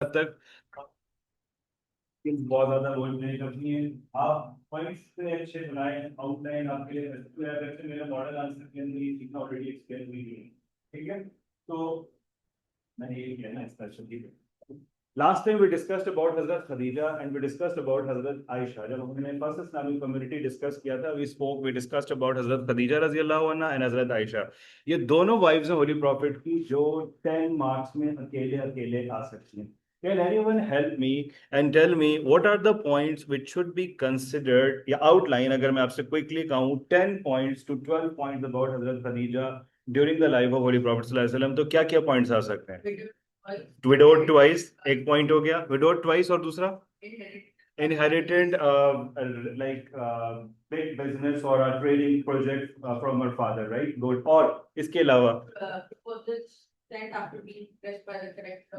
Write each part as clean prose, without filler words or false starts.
तक बहुत ज्यादा रोल प्ले करती है। आप पॉइंट्स से अच्छे बनाए, आउटलाइन आपके लिए वैसे मेरा मॉडल आंसर के अंदर ये चीज़ ऑलरेडी एक्सप्लेन हुई है। ठीक है, तो मैंने ये किया ना specially. Last time we discussed about Hazrat Khadija and we discussed about Hazrat Aisha. जब हमने फर्स्ट इस्लामिक कम्युनिटी डिस्कस किया था, we discussed about Hazrat Khadija रजी अल्लाह अन्हा एंड हजरत आयशा। ये दोनों वाइफ्स हैं होली प्रॉफिट की, जो 10 मार्क्स में अकेले अकेले आ सकती हैं। Can anyone help me and tell me what are the points which should be considered या outline, अगर मैं आपसे quickly कहूँ 10 points to 12 points about Hazrat Khadija during the life of holy prophet सल्लल्लाहु अलैहि वसल्लम, तो क्या क्या पॉइंट्स आ सकते हैं? विडोड ट्वाइस एक पॉइंट हो गया, विडोड ट्वाइस, और दूसरा इनहेरिटेड लाइक बिग बिजनेस और अ trading project from her father, right, good. और इसके अलावा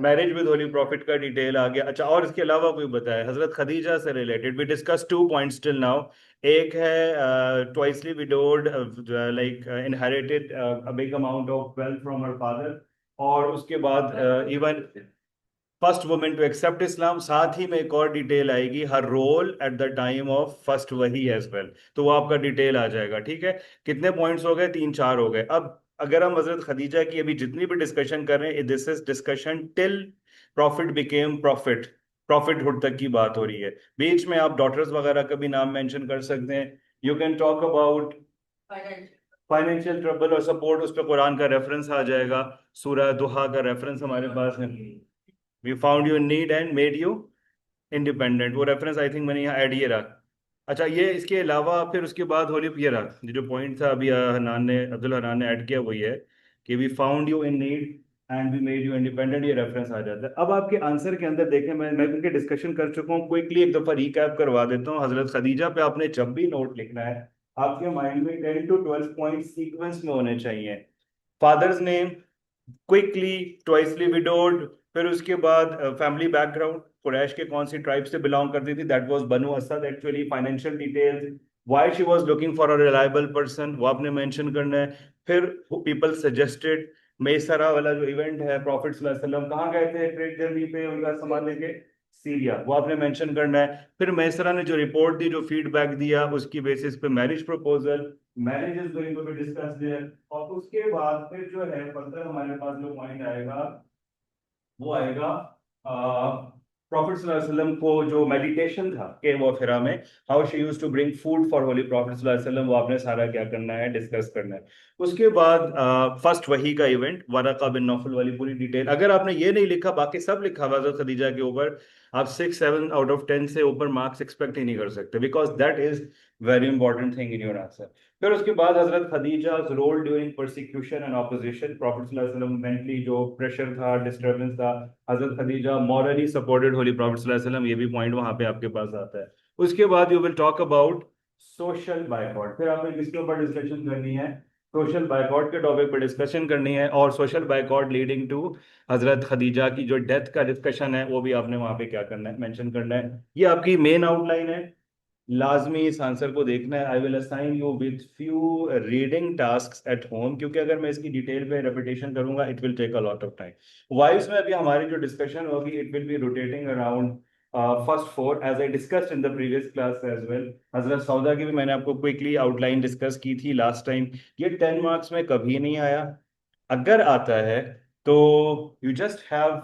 मैरिज विद होली प्रॉफिट का डिटेल आ गया। अच्छा, और इसके अलावा कोई बताए हजरत खदीजा से related? We discuss 2 points till now. एक है twicely widowed, like inherited a big amount of wealth from her father, और उसके बाद even first women to accept Islam. साथ ही में एक और डिटेल आएगी, her role at the time of first वही एज वेल, तो वो आपका डिटेल आ जाएगा। ठीक है, कितने पॉइंट्स हो गए? 3-4 हो गए। अब अगर हम हजरत खदीजा की अभी जितनी भी डिस्कशन कर रहे हैं, this is discussion till profit became profit, prophethood तक की बात हो रही है। बीच में आप डॉटर्स वगैरह का भी नाम मेंशन कर सकते हैं। You can talk about financial trouble और सपोर्ट, उस पर कुरान का रेफरेंस आ जाएगा, सूरह दुहा का रेफरेंस हमारे पास है। We found you in need and made you independent, वो रेफरेंस आई थिंक मैंने यहाँ ऐड ये रहा। अच्छा, ये इसके अलावा फिर उसके बाद होली ये रहा, ये जो पॉइंट था अभी हनान ने, अब्दुल हनान ने ऐड किया, वही है कि we found you in need and we made you independent, ये रेफरेंस आ जाता है। अब आपके आंसर के अंदर देखें, मैं उनके डिस्कशन कर चुका हूँ, क्विकली एक दफा रिकैप करवा देता हूँ। हजरत खदीजा पे आपने जब भी नोट लिखना है, आपके माइंड में 10 to 12 पॉइंट सीक्वेंस में होने चाहिए। फादर्स नेम, क्विकली, ट्वाइसली विडोड, फिर उसके बाद फैमिली बैकग्राउंड, कुरैश के कौन सी ट्राइब से बिलोंग करती थी, that was Banu Asad actually, financial details, why she was looking for a reliable person, वो आपने मेंशन करना है। फिर पीपल सजेस्टेड, मेसरा वाला जो इवेंट है, प्रॉफिट सल्लल्लाहु अलैहि वसल्लम कहाँ गए थे ट्रेड जर्नी पे उनका सामान लेके? सीरिया, वो आपने मेंशन करना है। फिर मैसरा ने जो रिपोर्ट दी, जो फीडबैक दिया, उसकी बेसिस पे marriage proposal, marriage is going to be discussed there. और उसके बाद फिर जो है फर्दर हमारे पास जो पॉइंट आएगा, वो आएगा प्रॉफिट सल्लल्लाहु अलैहि वसल्लम को जो मेडिटेशन था केव ऑफ हिरा में, how she used to bring food for holy prophet सल्लल्लाहु अलैहि वसल्लम, वो आपने सारा क्या करना है, डिस्कस करना है। उसके बाद फर्स्ट वही का इवेंट, वरका बिन नौफल वाली पूरी डिटेल। अगर आपने ये नहीं लिखा, बाकी सब लिखा हुआ हज़रत खदीजा के ऊपर, आप 6-7 आउट ऑफ 10 से ऊपर मार्क्स एक्सपेक्ट ही नहीं कर सकते, because that is very important thing in your answer. फिर उसके बाद Hazrat Khadija role during prosecution and opposition, prophet सल्लल्लाहु अलैहि वसल्लम मेंटली जो प्रेशर था, डिस्टर्बेंस था, हजरत Khadija morally supported Holi prophet सल्लल्लाहु अलैहि वसल्लम, ये भी पॉइंट वहां पे आपके पास आता है। उसके बाद you will talk about social boycott, फिर आपने किसके ऊपर डिस्कशन करनी है? सोशल बायकॉट के टॉपिक पर डिस्कशन करनी है, और सोशल बायकॉट लीडिंग टू हजरत खदीजा की जो डेथ का डिस्कशन है, वो भी आपने वहां पे क्या करना है, मेंशन करना है। ये आपकी मेन आउटलाइन है। लाजमी इस आंसर को देखना है। I will assign you with few reading task at home, क्योंकि अगर मैं इसकी डिटेल पे रेपिटेशन करूंगा, it will take a lot of time. Wives में अभी हमारी जो डिस्कशन होगी, it will be rotating around first four, as I discussed in the previous class as well. Hazrat Sauda की भी मैंने आपको क्विकली आउटलाइन डिस्कस की थी लास्ट टाइम। ये 10 मार्क्स में कभी नहीं आया, अगर आता है तो you just have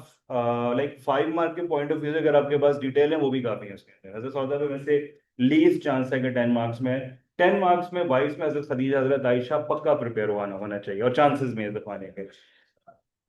like 5 mark के पॉइंट ऑफ व्यू से अगर आपके पास डिटेल है, वो भी काफी है उसके अंदर। हजरत सौदा पे वैसे लीस्ट चांस है कि 10 मार्क्स में, 10 मार्क्स में 22 में हजरत खदीजा हजरत आयशा पक्का प्रिपेयर होना होना चाहिए, और चांसेस में दिखाने के।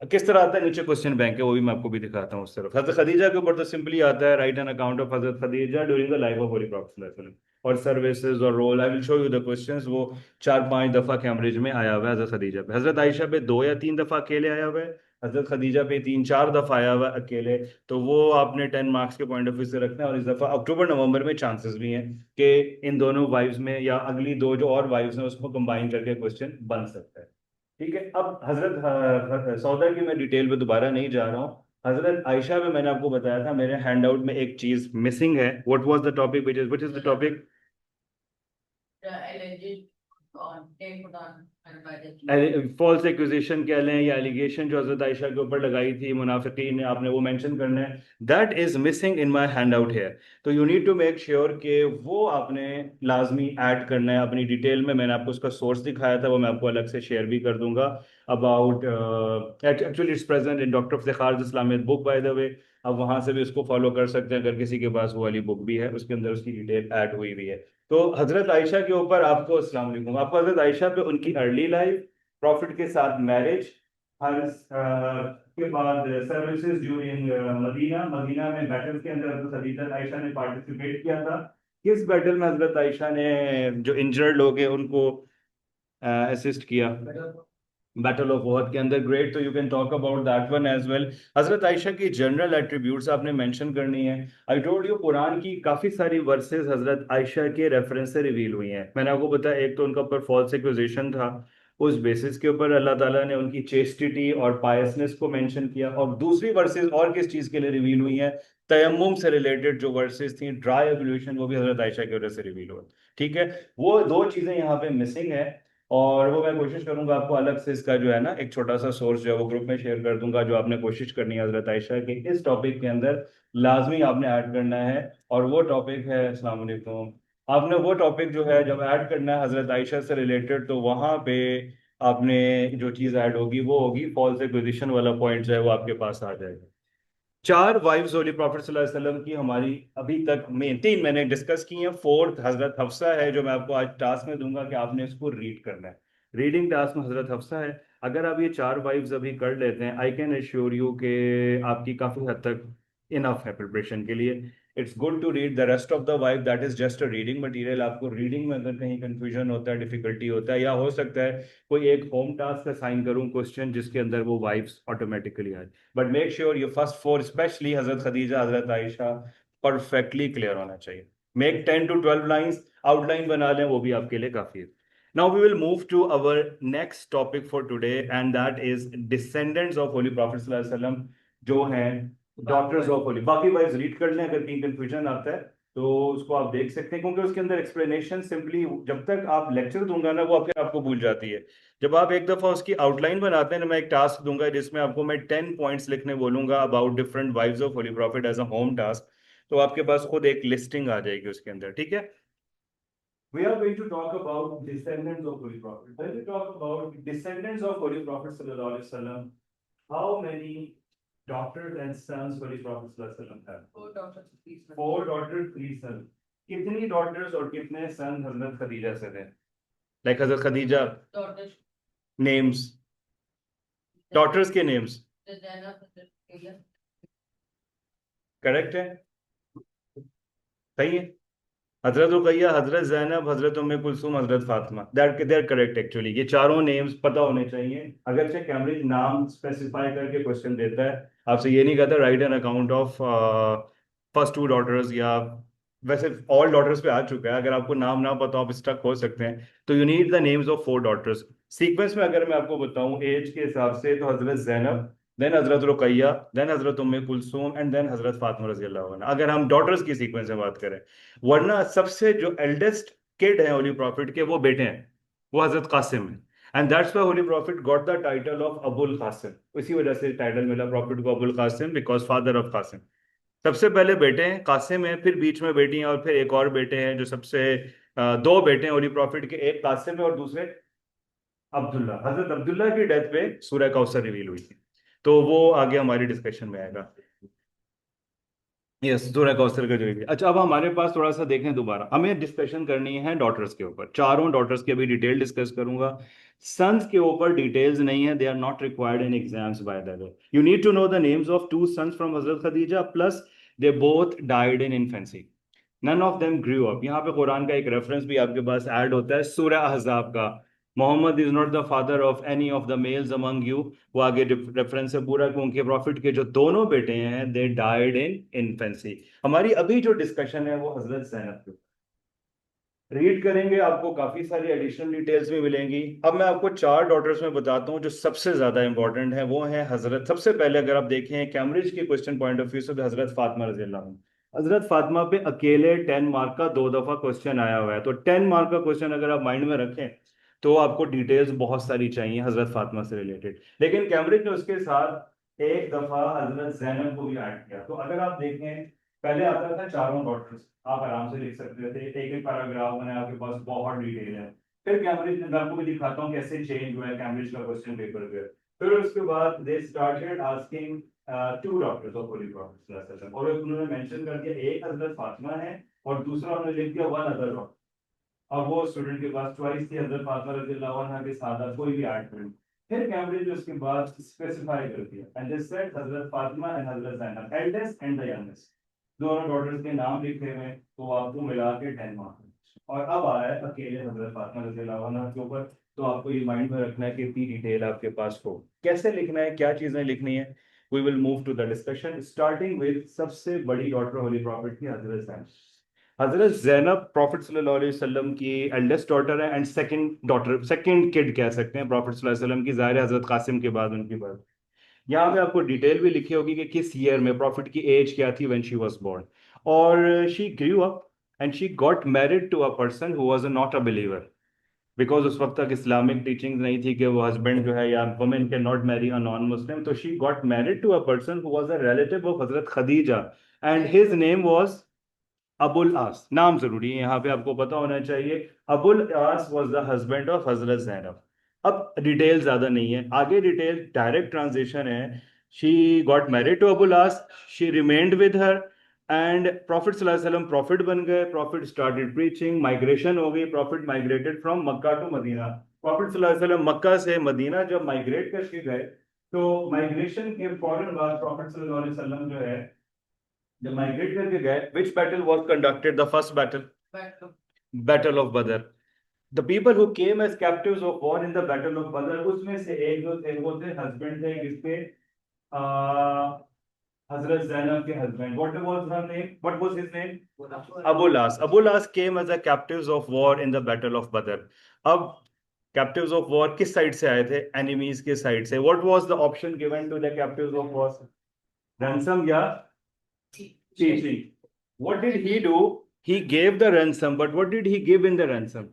किस तरह आता है नीचे क्वेश्चन बैंक है, वो भी मैं आपको भी दिखाता हूँ उस तरफ। हजरत खदीजा के ऊपर तो सिंपली आता है, right an account of Hazrat Khadija during the life of holy prophet, और सर्विसेज और role. I will show you the questions, वो 4-5 दफा के एवरेज में आया हुआ है हजरत खदीजा पे। हजरत आयशा पे 2 या 3 दफा अकेले आया हुआ है, हजरत खदीजा पे 3-4 दफा आया हुआ है अकेले। तो वो आपने 10 मार्क्स के पॉइंट ऑफ व्यू से रखना है, और इस दफा अक्टूबर नवंबर में चांसेस भी हैं कि इन दोनों वाइव्स में या अगली दो जो और वाइव्स हैं उसको कंबाइन करके क्वेश्चन बन सकता है। ठीक है, अब हजरत सौदा की मैं डिटेल पे दोबारा नहीं जा रहा हूँ। हजरत आयशा में मैंने आपको बताया था, मेरे हैंडआउट में एक चीज मिसिंग है। What was the topic, which is the topic? False accusation कह लें या एलिगेशन जो हजरत आयशा के ऊपर लगाई थी मुनाफिकीन ने, आपने वो मेंशन करना है, that is missing in my handout here. तो you need to make sure कि वो आपने लाजमी ऐड करना है अपनी डिटेल में। मैंने आपको उसका सोर्स दिखाया था, वो मैं आपको अलग से शेयर भी कर दूंगा। About actually it's present in doctor Iftikhar Islamiyat book by the way. आप वहां से भी उसको फॉलो कर सकते हैं अगर किसी के पास वो वाली बुक भी है, उसके अंदर उसकी डिटेल ऐड हुई हुई है। तो हजरत आयशा के ऊपर आपको, अस्सलाम वालेकुम, आपको हजरत आयशा पे उनकी अर्ली लाइफ, प्रॉफिट के साथ मैरिज, हर के बाद सर्विसेज ड्यूरिंग मदीना, मदीना में बैटल के अंदर हजरत हदीजा आयशा ने पार्टिसिपेट किया था, किस बैटल में हजरत आयशा ने जो इंजर्ड लोग हैं उनको असिस्ट किया, बैटल ऑफ ओहद के अंदर। ग्रेट, तो you can talk about that one as well. Hazrat Ayesha की जनरल एट्रीब्यूट्स आपने मेंशन करनी है। आई टोल्ड यू कुरान की काफी सारी वर्सेस हजरत आयशा के रेफरेंस से रिवील हुई हैं। मैंने आपको बताया, एक तो उनका ऊपर फॉल्स एक्यूजेशन था, उस बेसिस के ऊपर अल्लाह ताला ने उनकी चेस्टिटी और पायसनेस को मेंशन किया। और दूसरी वर्सेस और किस चीज के लिए रिवील हुई हैं, तयम्मुम से रिलेटेड जो वर्सेस थी, ड्राई एब्लूशन, वो भी हजरत आयशा की वजह से रिवील हुआ। ठीक है, वो दो चीजें यहाँ पे मिसिंग है, और वो मैं कोशिश करूंगा आपको अलग से इसका जो है ना एक छोटा सा सोर्स जो है वो ग्रुप में शेयर कर दूंगा, जो आपने कोशिश करनी है हजरत आयशा के इस टॉपिक के अंदर लाजमी आपने ऐड करना है। और वो टॉपिक है, अस्सलाम वालेकुम, आपने वो टॉपिक जो है जब ऐड करना है हजरत आयशा से रिलेटेड, तो वहां पे आपने जो चीज ऐड होगी वो होगी फॉल्स एक्विजिशन वाला पॉइंट, जो है वो आपके पास आ जाएगा। चार वाइफ्स होली प्रॉफिट सल्लल्लाहु अलैहि वसल्लम की हमारी अभी तक में तीन मैंने डिस्कस की हैं, फोर्थ हजरत हफ्सा है, जो मैं आपको आज टास्क में दूंगा कि आपने इसको रीड करना है। रीडिंग टास्क में हजरत हफ्सा है। अगर आप ये चार वाइफ्स अभी कर लेते हैं, आई कैन एश्योर यू कि आपकी काफी हद तक इनफ है प्रिपरेशन के लिए। It's good to read the rest of the wife, that is just a reading material. आपको रीडिंग में अगर कहीं कंफ्यूजन होता है, डिफिकल्टी होता है, या हो सकता है कोई एक होम टास्क असाइन करूं क्वेश्चन जिसके अंदर वो वाइफ्स ऑटोमेटिकली आए, बट मेक श्योर ये फर्स्ट फोर, स्पेशली हजरत खदीजा, हजरत आयशा, परफेक्टली क्लियर होना चाहिए। मेक 10 to 12 लाइन्स, आउटलाइन बना लें, वो भी आपके लिए काफी है। Now we will move to our next topic for today, and that is descendants of holy prophet सल्लल्लाहु अलैहि वसल्लम, जो हैं डॉक्टर्स ऑफ होली। बाकी वाइज रीड कर लें, अगर कहीं कंफ्यूजन आता है तो उसको आप देख सकते हैं, क्योंकि उसके अंदर एक्सप्लेनेशन सिंपली जब तक आप लेक्चर दूंगा ना वो आपके आपको भूल जाती है। जब आप एक दफा उसकी आउटलाइन बनाते हैं ना, मैं एक टास्क दूंगा जिसमें आपको मैं 10 पॉइंट्स लिखने बोलूंगा about different wives of holy prophet as a home task, तो आपके पास खुद एक लिस्टिंग आ जाएगी उसके अंदर। ठीक है, we are going to talk about descendants of Holy Prophet. When we talk about descendants of Holy Prophet sallallahu alaihi wasallam, how many daughters and sons Holy Prophet sallallahu alaihi wasallam have? Four daughters, three sons. Four daughters, three sons. कितनी daughters और कितने sons हजरत खदीजा से थे? Like हजरत Khadija daughters names, daughters के names correct है, सही है। हजरत रुकैया, हजरत जैनब, हजरत उम्मे कुलसूम, हजरत Fatima, that correct actually. ये चारों नेम्स पता होने चाहिए। अगरचे कैम्ब्रिज नाम स्पेसिफाई करके क्वेश्चन देता है, आपसे ये नहीं कहता write an account of first two daughters, या वैसे ऑल डॉटर्स पे आ चुका है, अगर आपको नाम ना पता आप स्टक हो सकते हैं। तो you need the names of four daughters. Sequence में अगर मैं आपको बताऊं एज के हिसाब से, तो हजरत Zainab, then Hazrat Ruqaiya, then Hazrat Umme Kulsoom, and then हजरत फातिमा रजी अल्लाह अन्हा, अगर हम डॉटर्स की सीक्वेंस में बात करें। वरना सबसे जो एल्डेस्ट किड है होली प्रॉफिट के, वो बेटे हैं, वो हजरत कासिम है। And that's why holy prophet got the title of Abul Qasim. इसी वजह से टाइटल मिला प्रॉफिट को Abul Qasim, because father of Qasim. सबसे पहले बेटे हैं कासिम है, फिर बीच में बेटी हैं, और फिर एक और बेटे हैं जो सबसे दो बेटे हैं होली प्रॉफिट के, एक कासिम है और दूसरे अब्दुल्ला। हजरत अब्दुल्ला की डेथ पे सूरह कौसर रिवील हुई थी, तो वो आगे हमारी डिस्कशन में आएगा। यस, सूरह कौसर का जो भी। अच्छा, अब हमारे पास थोड़ा सा देखें, दोबारा हमें डिस्कशन करनी है डॉटर्स के ऊपर। चारों डॉटर्स की अभी डिटेल डिस्कस करूंगा। सन्स के ऊपर डिटेल्स नहीं है, they are not required in exams by the way. You need to know the names of two sons from Hazrat Khadija, plus they both died in infancy, none of them grew up. यहाँ पे कुरान का एक reference भी आपके पास add होता है सूरह अहज़ाब का, Muhammad is not the father of any of the males among you. वो आगे रेफरेंस है पूरा कि उनके प्रॉफिट के जो दोनों बेटे हैं दे डाइड इन इन्फेंसी। हमारी अभी जो डिस्कशन है वो हजरत ज़ैनब की। रीड करेंगे आपको काफी सारी एडिशनल डिटेल्स भी मिलेंगी। अब मैं आपको चार डॉटर्स में बताता हूँ जो सबसे ज्यादा इंपॉर्टेंट है, वो है हजरत, सबसे पहले अगर आप देखें कैम्ब्रिज के क्वेश्चन पॉइंट ऑफ व्यू से, तो हजरत फातिमा रजी अल्लाह अन्हा। हजरत फातिमा पे अकेले 10 मार्क का दो दफा क्वेश्चन आया हुआ है, तो 10 मार्क का क्वेश्चन अगर आप माइंड में रखें, तो आपको डिटेल्स बहुत सारी चाहिए हजरत फातिमा से रिलेटेड। लेकिन कैम्ब्रिज ने उसके साथ एक दफा हजरत जैनब को भी ऐड किया। तो अगर आप देखें, पहले आता था चारों डॉक्टर्स, आप आराम से लिख सकते थे, एक एक पैराग्राफ में आपके पास बहुत डिटेल है। फिर कैम्ब्रिज ने, मैं आपको भी दिखाता हूँ कैसे चेंज हुआ है कैम्ब्रिज का क्वेश्चन पेपर पे। फिर उसके बाद they started asking to daughters of holy prophet, और उन्होंने मेंशन कर दिया एक हजरत फातिमा है और दूसरा उन्होंने लिख दिया वन अदर डॉक्टर। अब वो स्टूडेंट के पास चॉइस थी हजरत फातिमा रज़ियल्लाहु अन्हा के साथ कोई भी ऐड करें। फिर कैम्ब्रिज ने उसके बाद स्पेसिफाई कर दिया and they said Hazrat Fatima and Hazrat Zainab, eldest and the youngest, दोनों डॉटर्स के नाम लिखे हुए, तो आपको मिला के 10 मार्क्स। और अब आया है अकेले हजरत फातिमा रज़ियल्लाहु अन्हा के ऊपर। तो आपको ये माइंड में रखना है कि इतनी डिटेल आपके पास हो, कैसे लिखना है, क्या चीजें लिखनी है। We will move to the discussion starting with सबसे बड़ी डॉटर होली प्रॉफिट की हजरत जैनब। हजरत जैनब प्रॉफिट सल्लल्लाहु अलैहि वसल्लम की एल्डेस्ट डॉटर है and second daughter, second kid कह सकते हैं प्रॉफिट सल्लल्लाहु अलैहि वसल्लम की, ज़ाहिर है हजरत कासिम के बाद उनकी बात। यहाँ पे आपको डिटेल भी लिखी होगी कि किस ईयर में प्रॉफिट की एज क्या थी व्हेन शी वाज बोर्न। और she grew up and she got married to a person who was not a believer, because उस वक्त तक इस्लामिक टीचिंग नहीं थी कि वो हस्बैंड जो है या women can not marry a non Muslim. तो she got married to a person who was a relative of Hazrat Khadija and his name was Abul Aas. नाम जरूरी है यहाँ पे, आपको पता होना चाहिए। Abul Aas was the husband of Hazrat Zainab. अब डिटेल ज्यादा नहीं है, आगे डिटेल डायरेक्ट ट्रांजिशन है। She got married to Abul Aas, she remained with her and profit सल्लल्लाहु अलैहि वसल्लम प्रॉफिट बन गए। प्रॉफिट स्टार्टेड प्रीचिंग, माइग्रेशन हो गई, prophet migrated from Mecca to Medina. Prophet सल्लल्लाहु अलैहि वसल्लम मक्का से मदीना जब माइग्रेट करके गए, तो माइग्रेशन के फौरन बाद प्रॉफिट सल्लल्लाहु अलैहि वसल्लम जो है जब माइग्रेट करके गए, which battle was conducted, the first battle, battle of Badr. The people who came as captives of war in the battle of Badr, उसमें से एक जो थे वो थे हस्बैंड थे किसके, हजरत जैनब के husband. What was his name, Abul Aas. Abul Aas came as a captives of war in the battle of Badr. अब कैप्टिव्स ऑफ वॉर किस साइड से आए थे, एनिमीज के साइड से। What was the option given to the captives of war, ransom या teaching? What did he do? He gave the ransom, but what did he give in the ransom?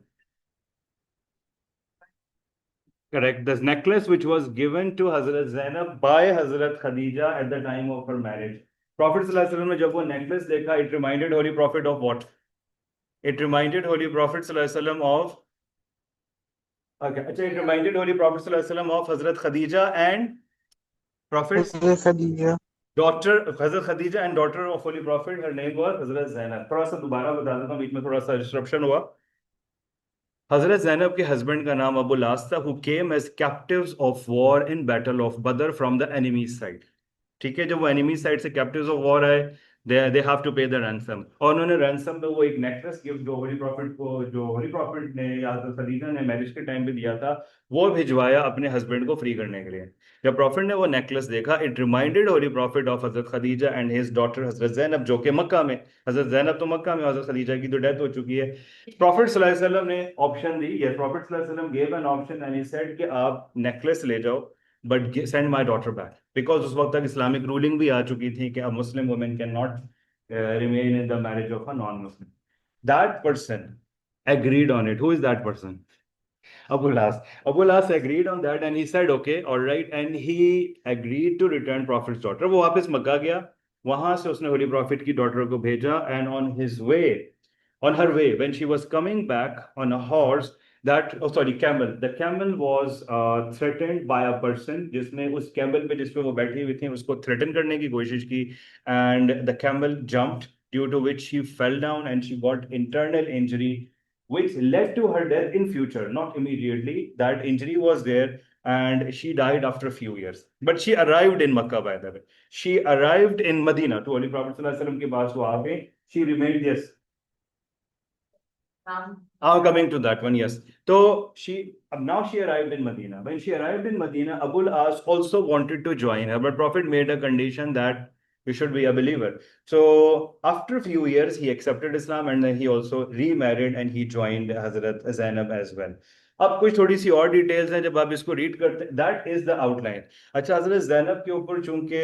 Correct. The necklace which was given to Hazrat Zainab by Hazrat Khadija at the time of her marriage. Prophet sallallahu alaihi wasallam ने जब वो necklace देखा, it reminded Holy Prophet of what? It reminded Holy Prophet sallallahu alaihi wasallam of, okay, अच्छा, it reminded Holy Prophet sallallahu alaihi wasallam of Hazrat Khadija and Prophet's Khadija. daughter, Hazrat Khadija and daughter of Holy Prophet. Her name was Hazrat Zainab. थोड़ा सा दोबारा बता देता हूँ, बीच में थोड़ा सा डिस्ट्रप्शन हुआ। हजरत जैनब के हस्बैंड का नाम अबुल आस था, who came as captives of war in battle of Badr from the enemy side. ठीक है, जब वो एनिमी साइड से कैप्टिव्स ऑफ वॉर आए, they have to pay the ransom. और उन्होंने रैंसम में वो एक नेकलेस गिफ्ट जो होली प्रॉफिट को, जो होली प्रॉफिट ने या हज़रत खदीजा ने मैरिज के टाइम पे दिया था, वो भिजवाया अपने हस्बैंड को फ्री करने के लिए। जब प्रॉफिट ने वो नेकलेस देखा, it reminded holy prophet of Hazrat Khadija and his daughter हजरत जैनब, जो कि मक्का में, हजरत जैनब तो मक्का में, हजरत खदीजा की तो डेथ हो चुकी है। प्रॉफिट सल्लल्लाहु अलैहि वसल्लम ने ऑप्शन दी, ये प्रॉफिट सल्लल्लाहु अलैहि वसल्लम gave an option and he said कि आप नेकलेस ले जाओ but send my daughter back, because उस वक्त तक इस्लामिक रूलिंग भी आ चुकी थी कि a Muslim women can not remain in the marriage of a non Muslim. That person agreed on it. Who is that person? Abulas. Abulas agreed on that and he said okay, all right, and he agreed to return Prophet's daughter. वो वापस मक्का गया, वहां से उसने holy prophet की daughter को भेजा and on his way, on her way, when she was coming back on a horse, that, oh sorry, camel, the camel was threatened by a person, जिसने उस camel पे जिस पे वो बैठी हुई थी उसको threaten करने की कोशिश की, and the camel jumped, due to which she fell down and she got internal injury which led to her death in future, not immediately. That injury was there and she died after a few years, but she arrived in Makkah, by the way. She arrived in Medina to Holy Prophet sallallahu alaihi wasallam के पास वो आ गई, she remained, yes. Coming to that one, yes. So now she arrived in Medina. When she arrived in Medina, Abul As also wanted to join her, but Prophet made a condition that you should be a believer. So after a few years, he accepted Islam and then he also remarried and he joined Hazrat Zainab as well. अब कुछ थोड़ी सी और details हैं, जब आप इसको read करते हैं, दैट इज द आउटलाइन। अच्छा, हजरत जैनब के ऊपर चूंकि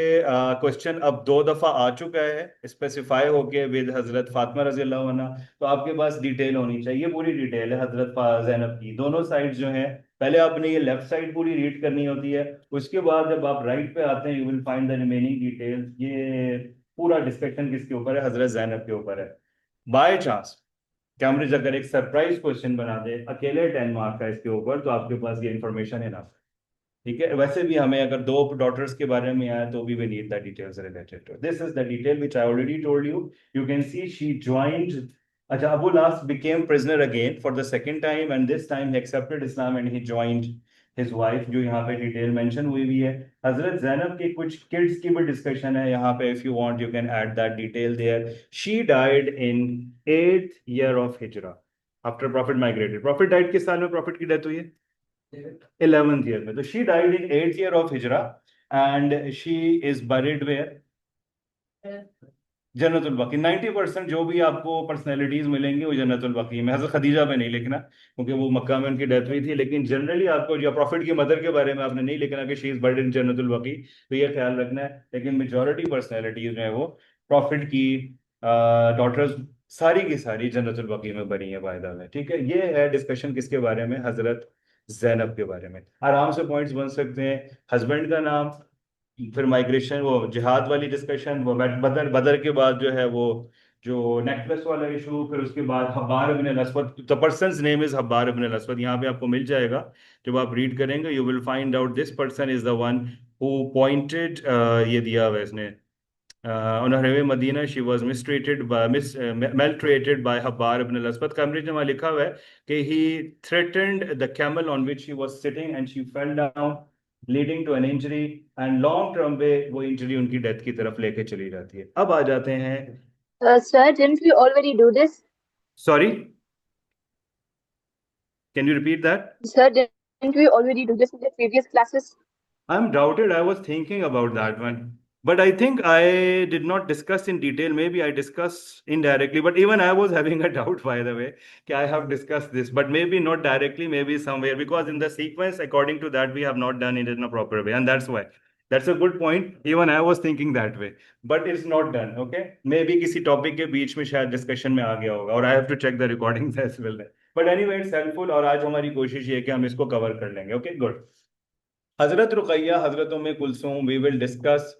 क्वेश्चन अब 2 दफा आ चुका है स्पेसिफाई होके विद हजरत फातिमा रजी अल्लाह अन्हा, तो आपके पास डिटेल होनी चाहिए। पूरी डिटेल है हजरत जैनब की, दोनों साइड जो है। पहले आपने ये लेफ्ट साइड पूरी रीड करनी होती है, उसके बाद जब आप राइट पे आते हैं you will find the remaining details. ये पूरा डिस्कशन किसके ऊपर है? हजरत जैनब के ऊपर है। बाय चांस कैम्ब्रिज अगर एक सरप्राइज क्वेश्चन बना दे अकेले 10 मार्क का इसके ऊपर, तो आपके पास ये इन्फॉर्मेशन है ना। ठीक है, वैसे भी हमें अगर 2 डॉटर्स के बारे में आया तो भी we need the details related to this. Is the detail which I already told you. You can see she joined. अच्छा, Abu last became prisoner again for the second time, and this time he accepted Islam and he joined his wife, जो यहाँ पे detail mention हुई हुई है। हजरत Zainab के कुछ kids की भी डिस्कशन है यहाँ पे, if you want you can add that detail there. She died in 8th year of Hijra after prophet migrated. Prophet died किस साल में प्रॉफिट की डेथ हुई है? 11th ईयर में। तो she died in 8th year of Hijra and she is buried where? Jannatul Baqi. 90% जो भी आपको पर्सनैलिटीज मिलेंगी वो जन्नतुल बकी में। हजरत खदीजा पे नहीं लिखना क्योंकि वो मक्का में उनकी डेथ हुई थी, लेकिन जनरली आपको जो प्रॉफिट की मदर के बारे में आपने नहीं लिखना कि शी इज बरीड इन जन्नतुल बकी, तो ये ख्याल रखना है। लेकिन मेजोरिटी पर्सनैलिटीज जो है वो प्रॉफिट की डॉटर्स सारी की सारी जन्नतुल बकी में बनी है वायदा में। ठीक है, ये है डिस्कशन किसके बारे में? हजरत जैनब के बारे में। आराम से पॉइंट्स बन सकते हैं, हस्बैंड का नाम, फिर माइग्रेशन, वो जिहाद वाली डिस्कशन, वो बदर बदर के बाद जो है वो जो नेकलेस वाला इशू, फिर उसके बाद हब्बार इब्न अल-अस्वद। द पर्सनस नेम इज हब्बार इब्न अल-अस्वद, यहाँ पे आपको मिल जाएगा। जब आप रीड करेंगे you will find out this person is the one who pointed, ये दिया हुआ है इसने, on her way Medina she was mistreated by maltreated by Habbar ibn al-Aswad। Cambridge में वहाँ लिखा हुआ है कि he threatened the camel on which she was sitting and she fell down leading to an injury, and long term पे वो injury उनकी death की तरफ लेके चली जाती है। अब आ जाते हैं। Sir, didn't we already do this? Sorry, can you repeat that? Sir, didn't we already do this in the previous classes? I'm doubted. I was thinking about that one. But I think I did not discuss in detail. Maybe I discussed indirectly. But even I was having a doubt, by the way, that I have discussed this. But maybe not directly, maybe somewhere. Because in the sequence, according to that, we have not done it in a proper way. And that's why. That's a good point. Even I was thinking that way. But it's not done. Okay? Maybe किसी topic के बीच में शायद discussion में आ गया होगा. और I have to check the recordings as well. But anyway, it's helpful. और आज हमारी कोशिश ये है कि हम इसको cover कर लेंगे. Okay? Good. Hazrat Ruqaiya, Hazrat Umme Kulsum, we will discuss,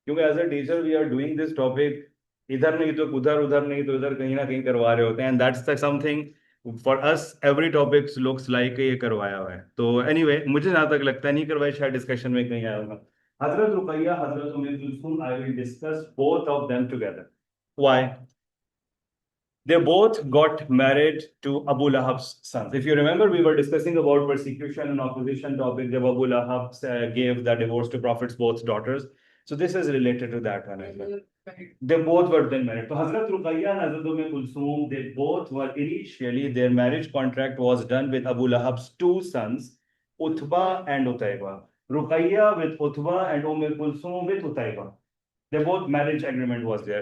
क्योंकि as a teacher we are doing this topic, इधर नहीं तो उधर, उधर नहीं तो इधर, कहीं ना कहीं करवा रहे होते हैं, and that's the something for us every topic looks like ये करवाया हुआ है। तो एनीवे मुझे जहां तक लगता है नहीं करवाया, शायद डिस्कशन में कहीं आया होगा। हजरत रुकैया, हजरत उम्मे Kulsoom, I will discuss both of them together. Why? They both got married to Abu Lahab's sons. If you remember, we were discussing about persecution and opposition topic. Jab Abu Lahab gave the divorce to Prophet's both daughters. So this is related to that one as well. They both were then married. So Hazrat Ruqayya and Hazrat Umm Kulsum, they both were initially, their marriage contract was done with Abu Lahab's two sons, Utba and Utayba. Ruqayya with Utba and Umm Kulsum with Utayba. Their both marriage agreement was there.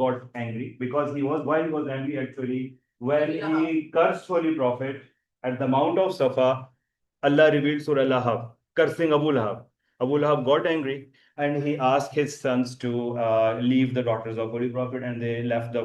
got angry because why he was angry actually, when he cursed Holy Prophet at the Mount of Safa, Allah revealed Surah Lahab, cursing Abu Lahab. Abu Lahab got angry and he asked his sons to leave the daughters of Holy Prophet, and they left the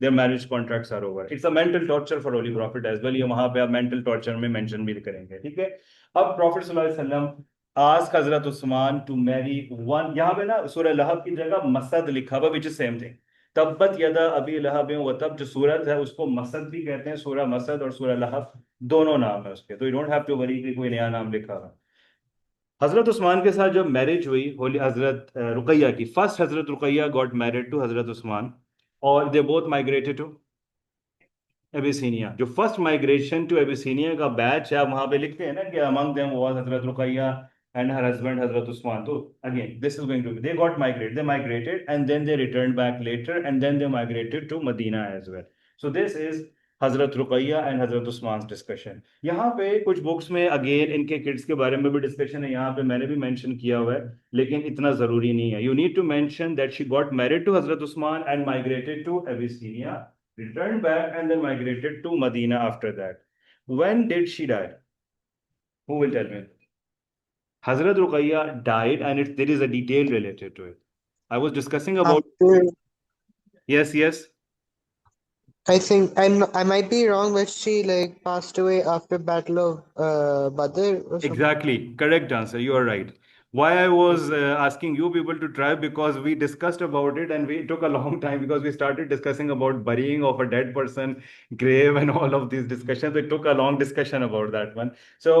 their marriage contracts are over. It's a mental torture for Holy Prophet as well. ये वहां पे आप mental torture में mention भी करेंगे, ठीक है? अब प्रॉफिट सल्लल्लाहु अलैहि वसल्लम ask Hazrat Usman to marry one, यहाँ पे ना सूरह लहब की जगह मसद लिखा हुआ, विच इज सेम थिंग। तब्बत यदा अबी लहब व तब, जो सूरत है उसको मसद भी कहते हैं, सूरह मसद और सूरह लहब दोनों नाम है उसके, तो you don't have to worry कि कोई नया नाम लिखा हुआ। हजरत उस्मान के साथ जब मैरिज हुई होली हजरत रुकैया की, first Hazrat Ruqaiya got married to Hazrat Usman, और दे बोथ माइग्रेटेड टू एबिसीनिया। जो फर्स्ट माइग्रेशन टू एबिसीनिया का बैच है, वहां पे लिखते हैं ना कि among them was Hazrat Ruqaiya and her husband Hazrat Usman. तो again this is going to be, they got migrate, they migrated and then they return back later and then they migrated to Medina as well. So this is Hazrat Ruqaiya and Hazrat Usman discussion. यहाँ पे कुछ books में again इनके kids के बारे में भी discussion है, यहाँ पे मैंने भी मेंशन किया हुआ है, लेकिन इतना जरूरी नहीं है। You need to mention that she got married to Hazrat Usman and migrated to Abyssinia, returned back and then migrated to Medina after that. When did she die? Who will tell me? Hazrat Ruqayya died, and there is a detail related to it. I was discussing about. After, Yes, yes. I think I might be wrong, but she like passed away after Battle of Badr or something. Exactly. Correct answer. You are right. Why I was asking you people to try, because we discussed about it and we took a long time because we started discussing about burying of a dead person, grave, and all of these discussions. It took a long discussion about that one. So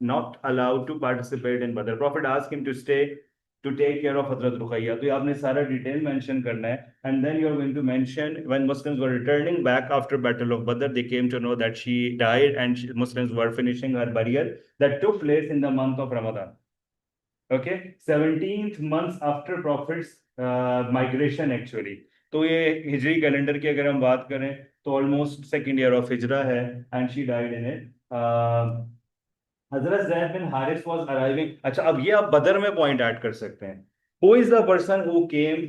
not allowed to participate in Badr. Prophet asked him to stay to take care of Hazrat Ruqayya. तो ये आपने सारा detail mention करना है, and then you're going to mention when Muslims were returning back after Battle of Badr, they came to know that she died, and Muslims were finishing her burial that took place in the month of Ramadan. Okay, 17th months after Prophet's migration actually. तो ये हिजरी calendar की अगर हम बात करें तो almost second year of हिजरा है, and she died in it. Hazrat zaid bin Haris was arriving. अच्छा, अब ये आप बदर में पॉइंट ऐड कर सकते हैं। Who is the person who came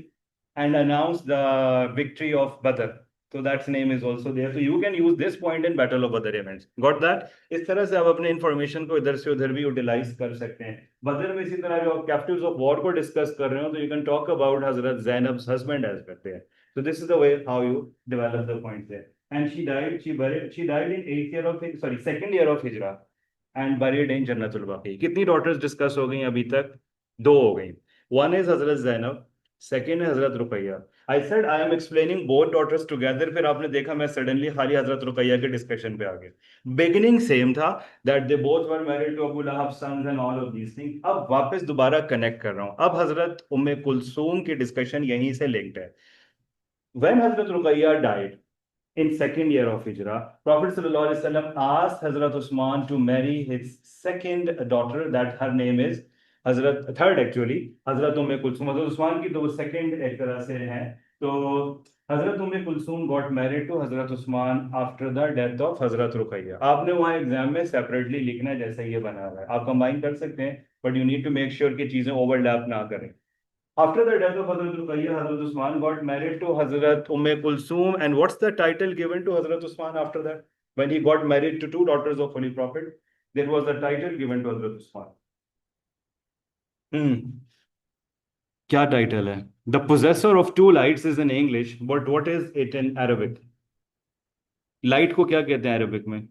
and announce the victory of बदर, so that's name is also there, so you can use this point in battle of Badr events. Got that? इस तरह से आप अपने information को इधर से उधर भी यूटिलाइज कर सकते हैं। बदर में इसी तरह जो आप कैप्टिव्स ऑफ वॉर को डिस्कस कर रहे हो तो you can talk about Hazrat ज़ैनब्स husband as करते हैं। so this is the way how you develop the point there. And she died in 8th year of, sorry, 2nd year of hijra and buried in Jannatul Baqi. कितनी daughters discuss हो गई अभी तक? 2 हो गई। One is Hazrat Zainab, second है हजरत Ruqaiya. I said I am explaining both daughters together, फिर आपने देखा मैं suddenly खाली हजरत रुकैया के डिस्कशन पे आ गया। Beginning same था that they both were married to Abu Lahab's sons and all of these things। अब वापस दोबारा कनेक्ट कर रहा हूँ। अब हजरत उम्मे कुलसूम की डिस्कशन यहीं से लिंक्ड है। When Hazrat Ruqayya died in 2nd year of Hijrah, Prophet sallallahu alaihi wasallam asked Hazrat Usman to marry his second daughter, that her name is third actually, Hazrat Kulsum। Hazrat Usman की तो वो second एक तरह से है। तो Hazrat Kulsum got married to Hazrat Usman after the death of Hazrat Ruqayya। आपने वहाँ एग्जाम में सेपरेटली लिखना है जैसे ये बना हुआ है, आप कंबाइन कर सकते हैं, but you need to make sure कि चीजें ओवरलैप ना करें। After the death of Hazrat Ruqayya, Hazrat Usman got married to Hazrat Kulsum. And what's the title given to Hazrat Usman after that? When he got married to 2 daughters of Holy Prophet, there was a title given to Hazrat Usman. क्या title है? The possessor of 2 lights is in English, but what is it in Arabic? Light को क्या कहते हैं Arabic में?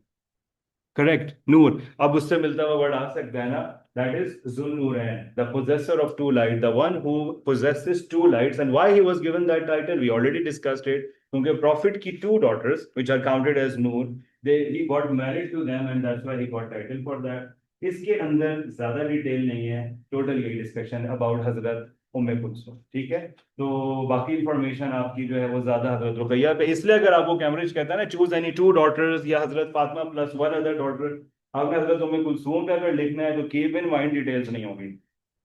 Correct, Noor. अब उससे मिलता हुआ वर्ड आ सकता है ना, that is Zunnurain, the possessor of 2 light, the one who possesses 2 lights. And why he was given that title we already discussed it, क्योंकि प्रॉफिट की 2 daughters which are counted as Noor, they he got married to them and that's why he got title for that. इसके अंदर ज्यादा detail नहीं है, total यही discussion about हजरत उम्मे कुलसूम। ठीक है, तो बाकी इंफॉर्मेशन आपकी जो है वो ज्यादा हजरत रुकैया पे, इसलिए अगर आपको कैम्ब्रिज कहता है ना चूज एनी 2 daughters या हजरत फातिमा प्लस 1 अदर डॉटर, आपने हजरत उम्मे कुलसूम पे अगर लिखना है तो कीप इन माइंड डिटेल्स नहीं होगी,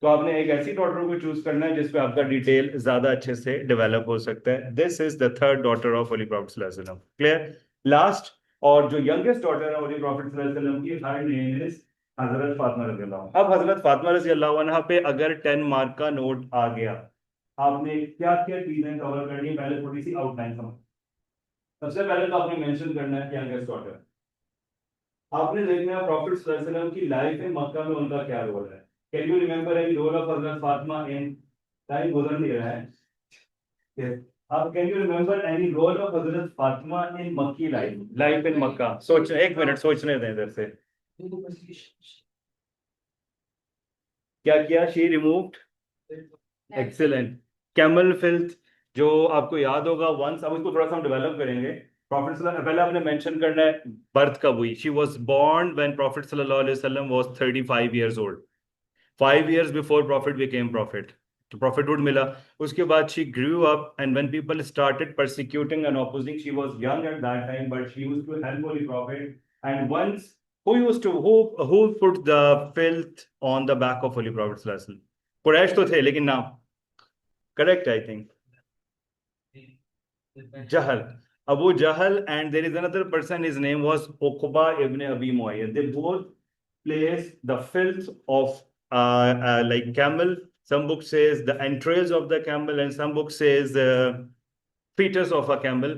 तो आपने एक ऐसी डॉटर को चूज करना है जिसपे आपका डिटेल ज्यादा अच्छे से डेवलप हो सकता है। This is the 3rd daughter of Holy Prophet sallallahu alaihi wasallam। Clear? Last और जो यंगेस्ट डॉटर है Holy Prophet sallallahu alaihi wasallam की, हर नेम इज हजरत फातिमा रजी अल्लाह। अब हजरत फातिमा रजी अल्लाह पे अगर 10 मार्क का नोट आ गया, आपने क्या क्या चीजें कवर करनी है, पहले थोड़ी सी आउटलाइन समझ। सबसे पहले तो आपने मेंशन करना है कि यंगेस्ट डॉटर, आपने देखना है प्रॉफिट सल्लल्लाहु अलैहि वसल्लम की लाइफ में मक्का में उनका क्या रोल है। Can you remember any role of Hazrat Fatima in, time गुजर नहीं रहा है, आप can you remember any role of Hazrat Fatima इन मक्की लाइफ इन मक्का? सोच, 1 मिनट सोचने दें इधर से। क्या किया? She removed, excellent, camel filth, जो आपको याद होगा वंस। अब इसको थोड़ा सा हम डेवलप करेंगे। प्रॉफिट सल्लल्लाहु, पहले आपने मेंशन करना है बर्थ कब हुई। She was born when prophet सल्लल्लाहु अलैहि वसल्लम was 35 years old, 5 years before prophet became prophet, तो prophethood मिला। उसके बाद she grew up, and when people started persecuting and opposing, she was young at that time, but she used to help Holy Prophet। And once, who put the filth on the back of Holy Prophet sallallahu alaihi wasallam? Quraish तो थे, लेकिन नाम correct I think Jahl. Abu Jahl, and there is another person, his name was Uqba ibn Abi Muayyad. They both placed the filth of like camel. Some book says the entrails of the camel, and some book says fetus of a camel,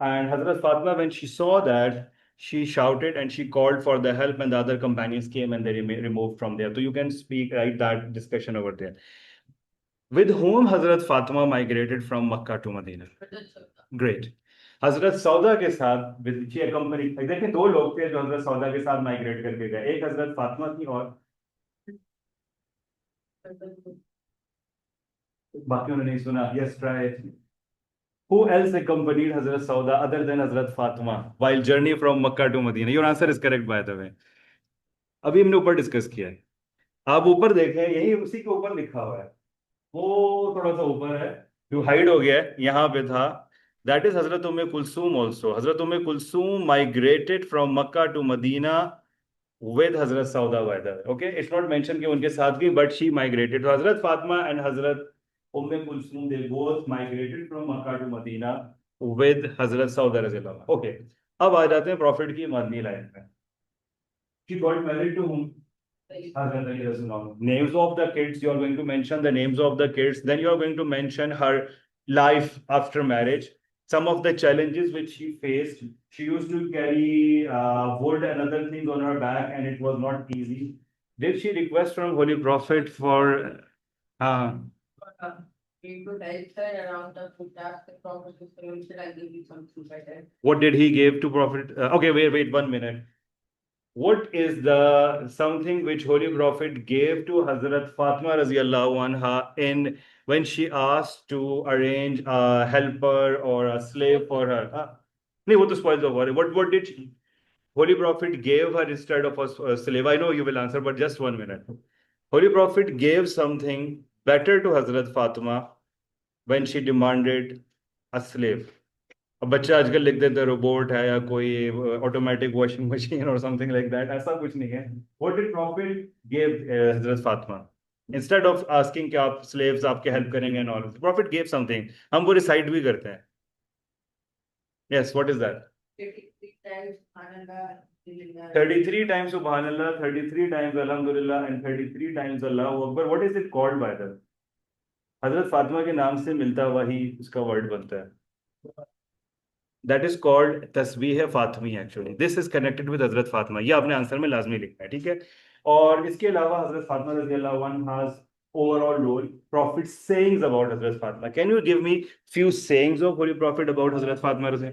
And Hazrat Fatima, when she saw that, she shouted and she called for the help, and the other companions came and they removed from there. So you can speak, right, that discussion over there. With whom Hazrat Fatima migrated from Makkah to Medina? Great. हजरत सौदा के साथ with she accompanied, देखिए दो लोग थे जो हजरत सौदा के साथ माइग्रेट करके गए, एक हजरत फातिमा थी और बाकी उन्होंने नहीं सुना. Yes, try. Who else accompanied Hazrat Sauda other than Hazrat Fatima while journey from Makkah to Medina? Your answer is correct, by the way. अभी हमने ऊपर डिस्कस किया है. आप ऊपर देखें, यही उसी के ऊपर लिखा हुआ है. वो थोड़ा सा ऊपर है, जो हाइड हो गया है, यहाँ पे था. That is Hazrat Kulsum also. Hazrat Kulsum migrated from Makkah to Medina with Hazrat Sauda, by the way. Okay, it's not mentioned कि उनके साथ भी, but she migrated. So Hazrat Fatima and Hazrat Kulsum, they both migrated from Makkah to Medina with Hazrat Sauda रज़ियल्लाहु अन्हा. Okay, अब आ जाते हैं profit की मदनी लाइफ में. She got married to whom? Hazrat Ali रज़ियल्लाहु अन्हु. Names of the kids, you are going to mention the names of the kids. Then you are going to mention her life after marriage. Some of the challenges which she faced. She used to carry wood and other things on her back, and it was not easy. Did she request from Holy Prophet for? What did he give to Prophet? Okay, wait 1 minute. What is the something which Holy Prophet gave to Hazrat Fatima radiallahu anha in when she asked to arrange a helper or a slave for her? नहीं, वो तो spoils the worry. What did Holy Prophet gave her instead of a slave? I know you will answer, but just 1 minute. Holy Prophet gave something better to Hazrat Fatima when she demanded a slave. अब बच्चे आजकल लिख देते हैं robot है या कोई automatic washing machine और समथिंग लाइक दैट. ऐसा कुछ नहीं है. What did profit give Hazrat Fatima instead of asking कि आप स्लेव्स आपके हेल्प करेंगे and all. Profit give something. हम वो रिसाइट भी करते हैं. Yes, what is that? 33 times Subhanallah, 33 times Alhamdulillah, and 33 times Allahu Akbar. What is it called by that? हजरत फातिमा के नाम से मिलता हुआ ही उसका वर्ड बनता है. That is called Tasbih Fatimi. Actually this is connected with Hazrat Fatima. ये आपने आंसर में लाजमी लिखना है, ठीक है. और इसके अलावा हजरत फातिमा रज़ियल्लाहु अन्हा has overall role. Prophet sayings about Hazrat Fatima. Can you give me few sayings of Holy Prophet about Hazrat Fatima?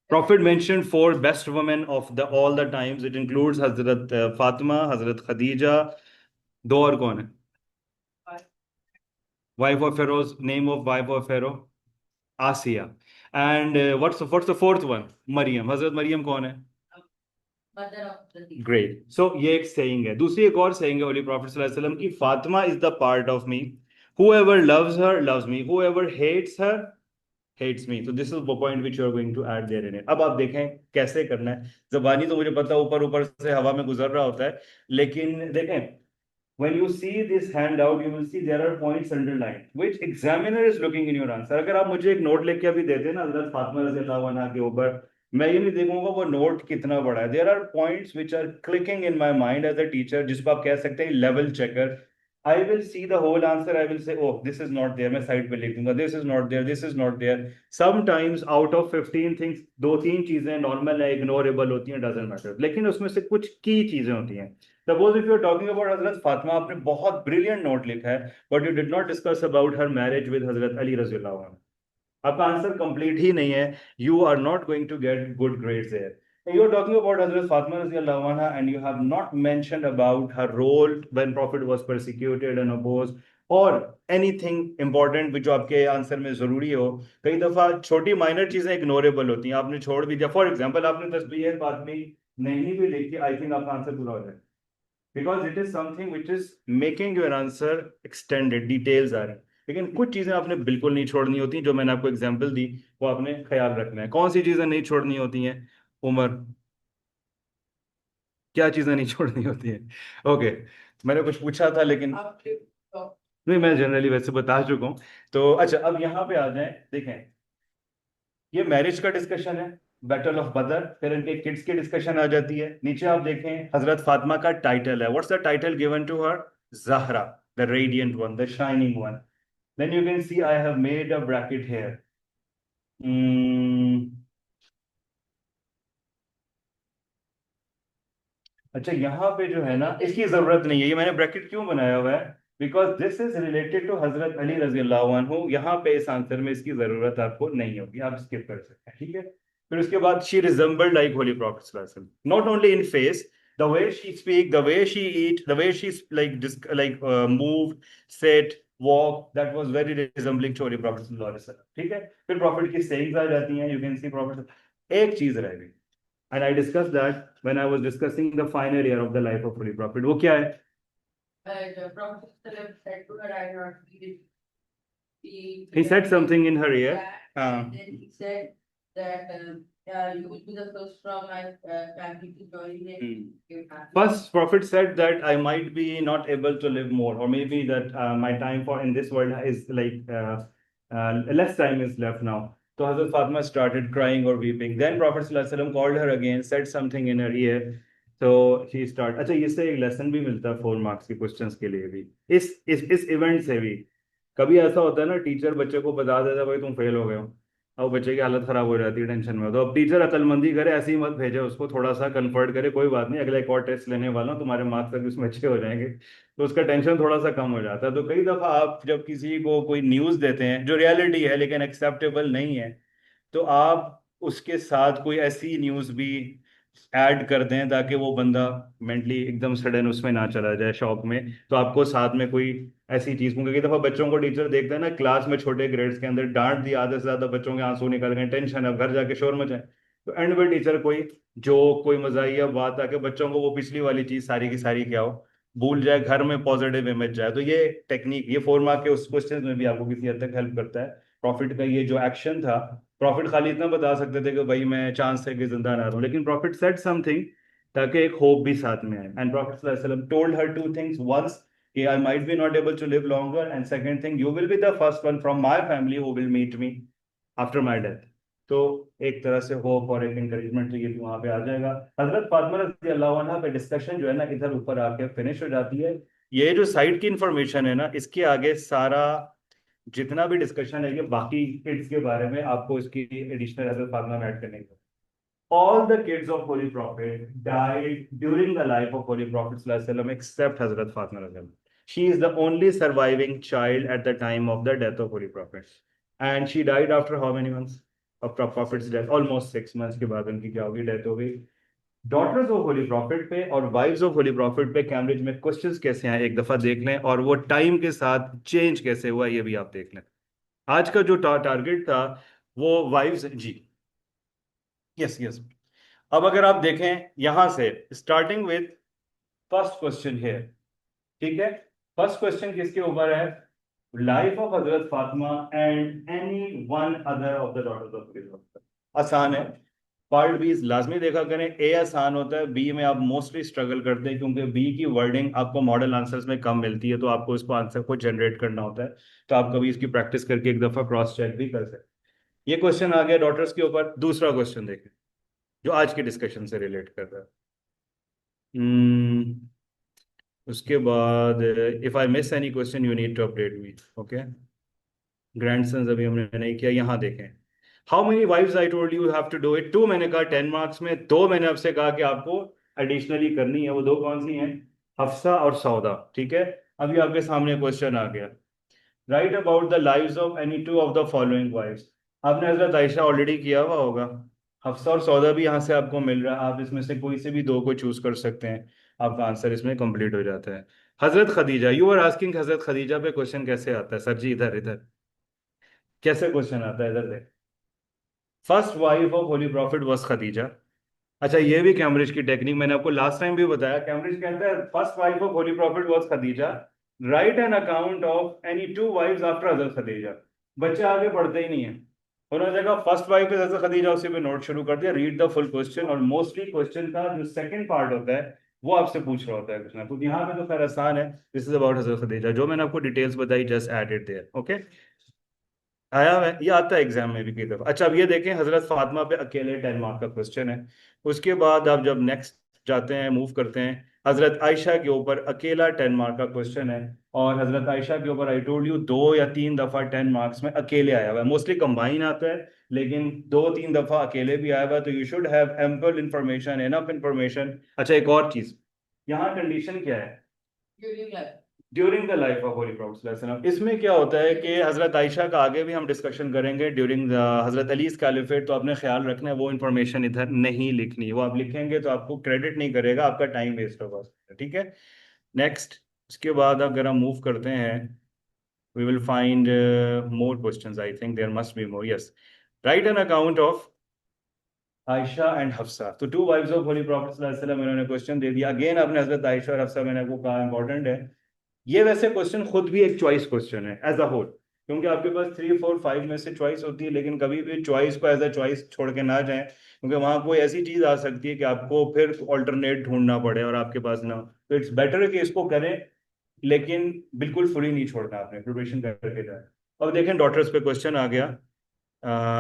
Prophet mentioned 4 best women of all the times. It includes Hazrat Fatima, Hazrat Khadija. दो और कौन है? Wife of Pharaoh's name of wife of Pharaoh? Asiya. And what's the fourth one? Maryam. Hazrat Maryam कौन है? Great. So ये एक saying है. दूसरी एक और saying है Holy Prophet sallallahu alaihi wasallam की Fatima is the part of me. Whoever loves her loves me. Whoever hates her hates me. So this is the point which you are going to add there in it. अब आप देखें कैसे करना है. ज़बानी तो मुझे पता ऊपर ऊपर से हवा में गुजर रहा होता है, लेकिन देखें when you see this handout, you will see there are points underlined, which examiner is looking in your answer. अगर आप मुझे एक नोट लिख के अभी दे देना हज़रत फातिमा रज़ियल्लाहु अन्हा के ऊपर, मैं ये नहीं देखूंगा वो नोट कितना बड़ा है. There are points which are clicking in my mind as a teacher, जिसको आप कह सकते हैं level checker. I will see the whole answer. I will say, oh, this is not there. मैं साइड पे लिख दूंगा. This is not there. This is not there. Sometimes out of 15 things, 2-3 चीजें नॉर्मल है, इग्नोरेबल होती हैं, doesn't matter. लेकिन उसमें से कुछ की चीजें होती हैं. Suppose if you are talking about Hazrat Fatima, आपने बहुत brilliant note लिखा है, but you did not discuss about her marriage with Hazrat Ali रज़ियल्लाहु अन्हु. आपका आंसर कंप्लीट ही नहीं है. You are not going to get good grades there. You are talking about Hazrat Fatima radiallahu anha, and you have not mentioned about her role when Prophet was persecuted and opposed, or anything important which आपके answer में जरूरी हो. कई दफा छोटी minor चीजें ignorable होती हैं, आपने छोड़ भी दिया. फॉर एग्जांपल आपने तस्बीह फातिमी नहीं भी लिखी, आई थिंक आपका आंसर पूरा हो जाए, because it is something which is making your answer extended. Details आ रहे हैं, लेकिन कुछ चीजें आपने बिल्कुल नहीं छोड़नी होती. जो मैंने आपको एग्जाम्पल दी वो आपने ख्याल रखना है. कौन सी चीजें नहीं छोड़नी होती हैं उमर? क्या चीजें नहीं छोड़नी होती है? ओके, मैंने कुछ पूछा था लेकिन नहीं, मैं जनरली वैसे बता चुका हूँ। तो अच्छा, अब यहाँ पे आ जाए, देखें ये मैरिज का डिस्कशन है, बैटल ऑफ बदर, फिर इनके किड्स की डिस्कशन आ जाती है। नीचे आप देखें हजरत फातिमा का टाइटल है, what's the title given to her? Zahra, the radiant one, the shining one. Then you can see I have made a bracket here. अच्छा, यहाँ पे जो है ना, इसकी जरूरत नहीं है, ये मैंने ब्रैकेट क्यों बनाया हुआ है? Because this is related to Hazrat Ali रजी अल्लाह अन्हु। यहाँ पे इस आंसर में इसकी जरूरत आपको नहीं होगी, आप स्किप कर सकते हैं, ठीक है। फिर उसके बाद she resembled like holy prophet, not only in face, the way she speak, the way she eat, the way she like move, set, walk, that was very resembling to holy prophet सल्लल्लाहु अलैहि वसल्लम, ठीक है। फिर profit की sayings आ जाती हैं, you can C profit. एक चीज रह गई, and I discussed that when I was discussing the final year of the life of Holy Prophet. वो क्या है? The Prophet said to her, I not He said something in her ear. And then he said that you will be the first from my family to join it. First prophet said that I might be not able to live more, or maybe that my time for in this world is like less time is left now. So Hazrat Fatima started crying or weeping. Then Prophet sallallahu alaihi wasallam called her again, said something in her ear. So she started. अच्छा, इससे एक lesson भी मिलता है 4 marks के questions के लिए भी, इस इवेंट से भी। कभी ऐसा होता है ना, टीचर बच्चे को बता देता है भाई तुम फेल हो गए हो, अब बच्चे की हालत खराब हो जाती है, टेंशन में। तो अब टीचर अकलमंदी करे, ऐसे ही मत भेजे उसको, थोड़ा सा कंफर्ट करे, कोई बात नहीं, अगला एक और टेस्ट लेने वाला हूं, तुम्हारे मार्क्स अभी उसमें अच्छे हो जाएंगे, तो उसका टेंशन थोड़ा सा कम हो जाता है। तो कई दफा आप जब किसी को कोई न्यूज देते हैं जो रियलिटी है लेकिन एक्सेप्टेबल नहीं है, तो आप उसके साथ कोई ऐसी न्यूज भी ऐड कर दें ताकि वो बंदा मेंटली एकदम सडन उसमें ना चला जाए, शॉक में। तो आपको साथ में कोई ऐसी चीज, क्योंकि कई दफा बच्चों को टीचर देखते हैं ना क्लास में, छोटे ग्रेड्स के अंदर डांट दिया, आधे से ज्यादा बच्चों के आंसू निकल गए, टेंशन, अब घर जाके शोर मचाए, तो एंड में टीचर कोई जोक, कोई मजाकिया बात आके बच्चों को वो पिछली वाली चीज सारी की सारी क्या हो, भूल जाए, घर में पॉजिटिव इमेज जाए। तो ये टेक्निक, ये 4 मार्क के उस क्वेश्चन में भी आपको किसी हद तक हेल्प करता है। प्रॉफिट का ये जो एक्शन था, प्रॉफिट खाली इतना बता सकते थे कि भाई मैं चांस है कि जिंदा ना रहूं, लेकिन प्रॉफिट सेड समथिंग ताकि एक होप भी साथ में आए। एंड प्रॉफिट सल्लल्लाहु अलैहि वसल्लम टोल्ड हर 2 थिंग्स, वंस कि I might be not able to live longer, and second thing, you will be the first one from my family who will meet me after my death. तो एक तरह से hope और एक encouragement तो ये भी वहां पे आ जाएगा। हजरत फातिमा रज़ी अल्लाह अन्हा पे डिस्कशन जो है ना, इधर ऊपर आके फिनिश हो जाती है। ये जो साइड की इंफॉर्मेशन है ना, इसके आगे सारा जितना भी डिस्कशन है ये बाकी किड्स के बारे में, आपको इसकी एडिशनल हजरत फातिमा में ऐड करने की। All the kids of Holy Prophet died during the life of Holy Prophet sallallahu alaihi wasallam, except Hazrat Fatima radiallahu anha. She is the only surviving child at the time of the death of Holy Prophet, and she died after how many months of Prophet's death? Almost 6 months के बाद उनकी क्या होगी, death हो गई। Daughters of holy profit पे और wives of holy profit पे कैम्ब्रिज में क्वेश्चंस कैसे आए एक दफा देख लें, और वो टाइम के साथ चेंज कैसे हुआ ये भी आप देख लें। आज का जो टारगेट था वो वाइव्स, जी यस यस। अब अगर आप देखें यहां से स्टार्टिंग विद फर्स्ट क्वेश्चन है, ठीक है, फर्स्ट क्वेश्चन किसके ऊपर है? Life of Hazrat Fatima and any one other of the daughters of prophet. आसान है, पार्ट बी लाजमी देखा करें, ए आसान होता है, बी में आप मोस्टली स्ट्रगल करते हैं क्योंकि बी की वर्डिंग आपको मॉडल आंसर्स में कम मिलती है, तो आपको इसको आंसर को जनरेट करना होता है। तो आप कभी इसकी प्रैक्टिस करके एक दफा क्रॉस चेक भी कर सकते हैं। ये क्वेश्चन आ गया डॉटर्स के ऊपर। दूसरा क्वेश्चन देखें जो आज के डिस्कशन से रिलेट कर रहा है। उसके बाद if I miss any question you need to update me, okay. Grandsons अभी हमने नहीं किया, यहाँ देखें how many wives I told you have to do it. 2 मैंने कहा 10 मार्क्स में, 2 मैंने आपसे कहा कि आपको एडिशनली करनी है। वो 2 कौन सी हैं? हफ्सा और सौदा, ठीक है। अभी आपके सामने क्वेश्चन आ गया, right about the lives of any 2 of the following wives. आपने हजरत आयशा ऑलरेडी किया हुआ होगा, हफ्सा और सौदा भी यहाँ से आपको मिल रहा है, आप इसमें से कोई से भी 2 को चूज कर सकते हैं, आपका आंसर इसमें कंप्लीट हो जाता है। हजरत खदीजा, यू आर आस्किंग हजरत खदीजा पे क्वेश्चन कैसे आता है? सर जी इधर इधर कैसे क्वेश्चन आता है, इधर देख। First wife of holy prophet was Khadija. अच्छा, ये भी कैम्ब्रिज की टेक्निक, मैंने आपको लास्ट टाइम भी बताया। कैम्ब्रिज कहता है first wife of holy prophet was Khadija, write an account of any 2 wives after हजरत खदीजा। बच्चे आगे पढ़ते ही नहीं है, उन्होंने देखा फर्स्ट वाइफ इज हजरत खदीजा, उसी पे नोट शुरू कर दिया, रीड द फुल क्वेश्चन। और मोस्टली क्वेश्चन का जो सेकंड पार्ट होता है वो आपसे पूछ रहा होता है कुछ ना कुछ। यहाँ पे तो खैर आसान है, this is about Hazrat Khadija, जो मैंने आपको डिटेल्स बताई just add it there. Okay, आया है, ये आता है एग्जाम में भी कई दफा। अच्छा अब ये देखें, हजरत फातिमा पे अकेले 10 मार्क का क्वेश्चन है। उसके बाद आप जब नेक्स्ट जाते हैं, मूव करते हैं, हजरत आयशा के ऊपर अकेला 10 मार्क का क्वेश्चन है। और हजरत आयशा के ऊपर आई टोल्ड यू 2 या 3 दफा 10 मार्क्स में अकेले आया हुआ है, मोस्टली कंबाइन आता है, लेकिन 2-3 दफा अकेले भी आया हुआ है। तो you should have ample information, enough information. अच्छा एक और चीज, यहाँ कंडीशन क्या है, during life. During the life of holy prophet. इसमें क्या होता है कि हजरत आयशा का आगे भी हम डिस्कशन करेंगे ड्यूरिंग हजरत अली's कैलिफेट, तो आपने ख्याल रखना है वो इन्फॉर्मेशन इधर नहीं लिखनी है, वो आप लिखेंगे तो आपको क्रेडिट नहीं करेगा, आपका टाइम वेस्ट होगा, ठीक है। नेक्स्ट, उसके बाद अगर हम मूव करते हैं, we will find more questions, I think there must be more. Yes, right an account of Aisha and Hafsa, तो two wives of holy prophet सल्लल्लाहु अलैहि वसल्लम, इन्होंने क्वेश्चन दे दिया। अगेन आपने हजरत आयशा और हफ्सा, मैंने आपको कहा इंपॉर्टेंट है ये। वैसे क्वेश्चन खुद भी एक चॉइस क्वेश्चन है एज अ होल, क्योंकि आपके पास 3, 4, 5 में से चॉइस होती है, लेकिन कभी भी चॉइस को एज अ चॉइस छोड़ के ना जाएं, क्योंकि वहां कोई ऐसी चीज आ सकती है कि आपको फिर ऑल्टरनेट ढूंढना पड़े और आपके पास ना हो। तो इट्स बेटर कि इसको करें, लेकिन बिल्कुल फ्री नहीं छोड़ना, आपने प्रिपरेशन करके जाए। अब देखें डॉटर्स पे क्वेश्चन आ गया,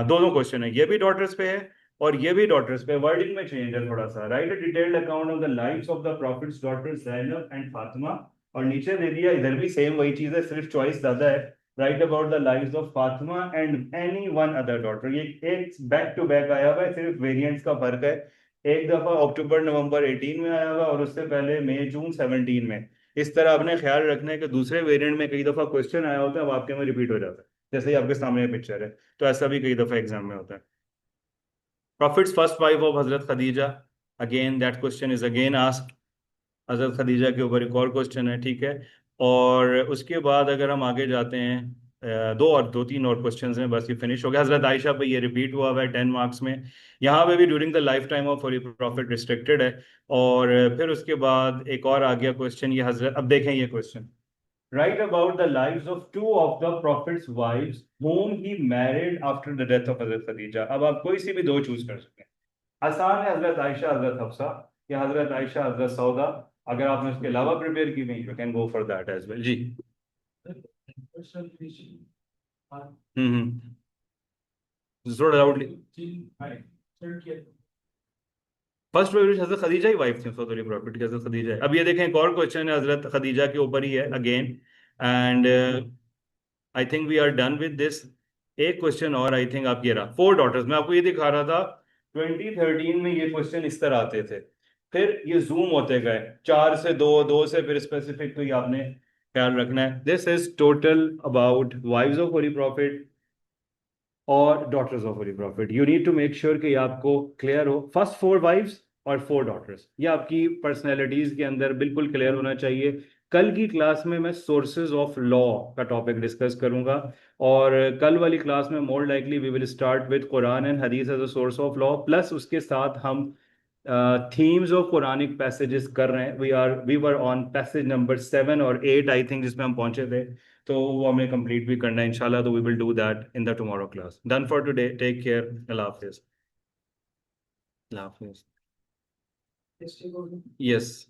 दोनों क्वेश्चन है, ये भी डॉटर्स पे है और ये भी डॉटर्स पे। वर्डिंग में चेंज है थोड़ा सा, write a detailed account of the lives of the prophets daughters Zainab and Fatima, और नीचे दे दिया, इधर भी सेम वही चीज है, सिर्फ चॉइस ज्यादा है। Right about the lives of Fatima and any one other daughter, ये एक बैक टू बैक आया हुआ है, सिर्फ वेरिएंट्स का फर्क है। एक दफा अक्टूबर नवंबर 18 में आया हुआ और उससे पहले मई जून 17 में। इस तरह आपने ख्याल रखना है कि दूसरे वेरिएंट में कई दफा क्वेश्चन आया होता है, वाक्य में रिपीट हो जाता है, जैसे ही आपके सामने पिक्चर है। तो ऐसा भी कई दफा एग्जाम में होता है। Profits first wife of Hazrat Khadija, again that question is again asked. हजरत खदीजा के ऊपर एक और क्वेश्चन है, ठीक है। और उसके बाद अगर हम आगे जाते हैं, 2 और 2-3 और क्वेश्चंस हैं, बस ये फिनिश हो गया। हजरत आयशा पे ये रिपीट हुआ हुआ है 10 मार्क्स में, यहाँ पे भी during the life time of holy profit restricted है। और फिर उसके बाद एक और आ गया क्वेश्चन, ये हजरत, अब देखें ये question, right about the lives of 2 of the profits wives whom he married after the death of हजरत खदीजा। अब आप कोई सी भी 2 चूज कर सकते हैं, आसान है, हजरत आयशा हजरत हफ्सा, या हजरत आयशा हजरत सौदा। अगर आपने उसके अलावा प्रिपेयर की हुई, you can go for that as well. जी थोड़ा लाउडली। फर्स्ट फेवरेट हजरत खदीजा ही वाइफ थी फजल प्रॉफिट की, हजरत खदीजा है। अब ये देखें एक और क्वेश्चन है हजरत खदीजा के ऊपर ही है again, and I think we are done with this. एक क्वेश्चन और आई थिंक, आप ये रहा 4 डॉटर्स, मैं आपको ये दिखा रहा था 2013 में ये क्वेश्चन इस तरह आते थे, फिर ये जूम होते गए 4 से 2, 2 से फिर स्पेसिफिक, तो ये आपने ख्याल रखना है। This is total about wives of holy prophet और daughters of holy prophet. You need to make sure कि आपको क्लियर हो, फर्स्ट 4 वाइव्स और 4 डॉटर्स, ये आपकी पर्सनैलिटीज के अंदर बिल्कुल क्लियर होना चाहिए। कल की क्लास में मैं सोर्सेज ऑफ लॉ का टॉपिक डिस्कस करूंगा, और कल वाली क्लास में more likely we will start with Quran and Hadith as a source of law, plus उसके साथ हम थीम्स ऑफ कुरानिक पैसेजेस कर रहे हैं। We were on passage number 7 और 8 आई थिंक, जिसमें हम पहुंचे थे, तो वो हमें कंप्लीट भी करना है इंशाल्लाह। तो we will do that in the tomorrow class. Done for today, take care, अल्लाह हाफिज। अल्लाह हाफिज। यस।